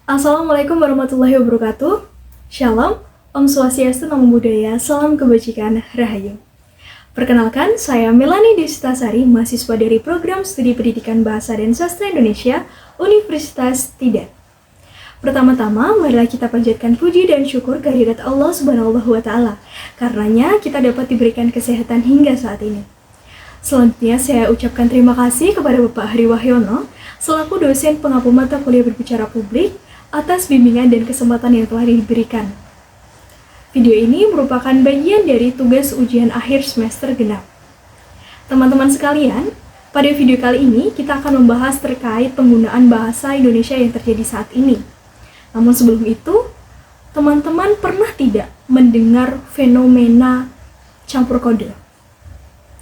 Assalamualaikum warahmatullahi wabarakatuh. Shalom, Om Swastiastu, Namo Buddhaya, Salam Kebajikan, Rahayu. Perkenalkan, saya Melanie Destasari, mahasiswa dari Program Studi Pendidikan Bahasa dan Sastra Indonesia, Universitas Tidak. Pertama-tama, marilah kita panjatkan puji dan syukur kehadirat Allah Subhanahu wa Ta'ala. Karenanya, kita dapat diberikan kesehatan hingga saat ini. Selanjutnya, saya ucapkan terima kasih kepada Bapak Hari Wahyono, selaku dosen pengampu mata kuliah berbicara publik, atas bimbingan dan kesempatan yang telah diberikan. Video ini merupakan bagian dari tugas ujian akhir semester genap. Teman-teman sekalian, pada video kali ini kita akan membahas terkait penggunaan bahasa Indonesia yang terjadi saat ini. Namun sebelum itu, teman-teman pernah tidak mendengar fenomena campur kode?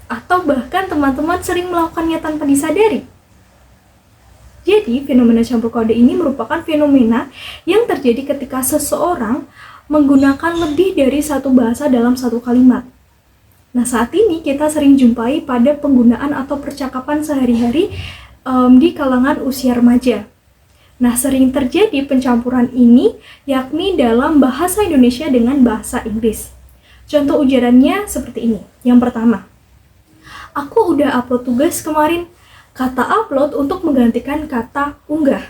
Atau bahkan teman-teman sering melakukannya tanpa disadari? Jadi, fenomena campur kode ini merupakan fenomena yang terjadi ketika seseorang menggunakan lebih dari satu bahasa dalam satu kalimat. Nah, saat ini kita sering jumpai pada penggunaan atau percakapan sehari-hari di kalangan usia remaja. Nah, sering terjadi pencampuran ini yakni dalam bahasa Indonesia dengan bahasa Inggris. Contoh ujarannya seperti ini. Yang pertama, aku udah upload tugas kemarin. Kata upload untuk menggantikan kata unggah.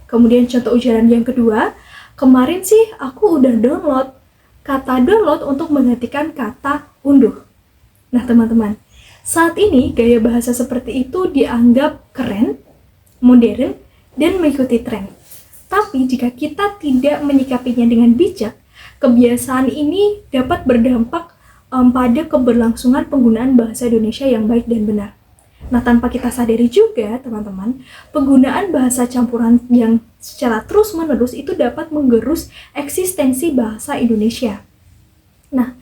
Kemudian contoh ujaran yang kedua, kemarin sih aku udah download. Kata download untuk menggantikan kata unduh. Nah teman-teman, saat ini gaya bahasa seperti itu dianggap keren, modern, dan mengikuti tren. Tapi jika kita tidak menyikapinya dengan bijak, kebiasaan ini dapat berdampak pada keberlangsungan penggunaan bahasa Indonesia yang baik dan benar. Nah, tanpa kita sadari juga, teman-teman, penggunaan bahasa campuran yang secara terus-menerus itu dapat menggerus eksistensi bahasa Indonesia. Nah,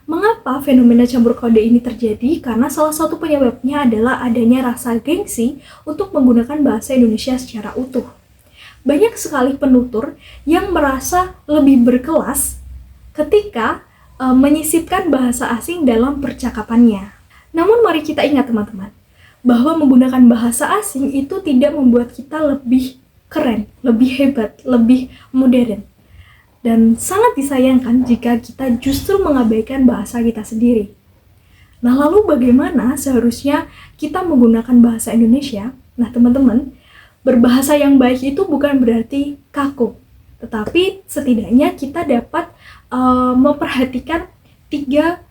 mengapa fenomena campur kode ini terjadi? Karena salah satu penyebabnya adalah adanya rasa gengsi untuk menggunakan bahasa Indonesia secara utuh. Banyak sekali penutur yang merasa lebih berkelas ketika menyisipkan bahasa asing dalam percakapannya. Namun mari kita ingat, teman-teman, bahwa menggunakan bahasa asing itu tidak membuat kita lebih keren, lebih hebat, lebih modern. Dan sangat disayangkan jika kita justru mengabaikan bahasa kita sendiri. Nah, lalu bagaimana seharusnya kita menggunakan bahasa Indonesia? Nah, teman-teman, berbahasa yang baik itu bukan berarti kaku. Tetapi setidaknya kita dapat memperhatikan 3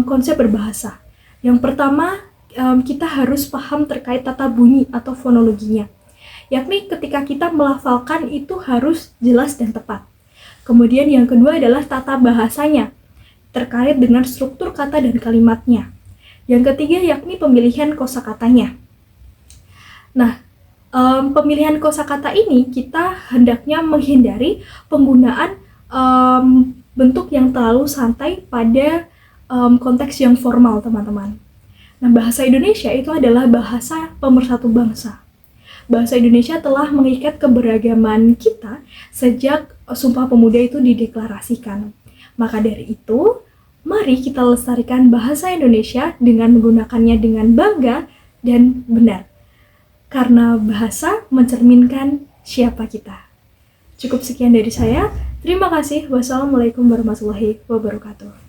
konsep berbahasa. Yang pertama, kita harus paham terkait tata bunyi atau fonologinya, yakni ketika kita melafalkan itu harus jelas dan tepat. Kemudian yang kedua adalah tata bahasanya, terkait dengan struktur kata dan kalimatnya. Yang ketiga yakni pemilihan kosakatanya. Nah, pemilihan kosakata ini kita hendaknya menghindari penggunaan bentuk yang terlalu santai pada konteks yang formal, teman-teman. Nah, bahasa Indonesia itu adalah bahasa pemersatu bangsa. Bahasa Indonesia telah mengikat keberagaman kita sejak Sumpah Pemuda itu dideklarasikan. Maka dari itu, mari kita lestarikan bahasa Indonesia dengan menggunakannya dengan bangga dan benar. Karena bahasa mencerminkan siapa kita. Cukup sekian dari saya. Terima kasih. Wassalamualaikum warahmatullahi wabarakatuh.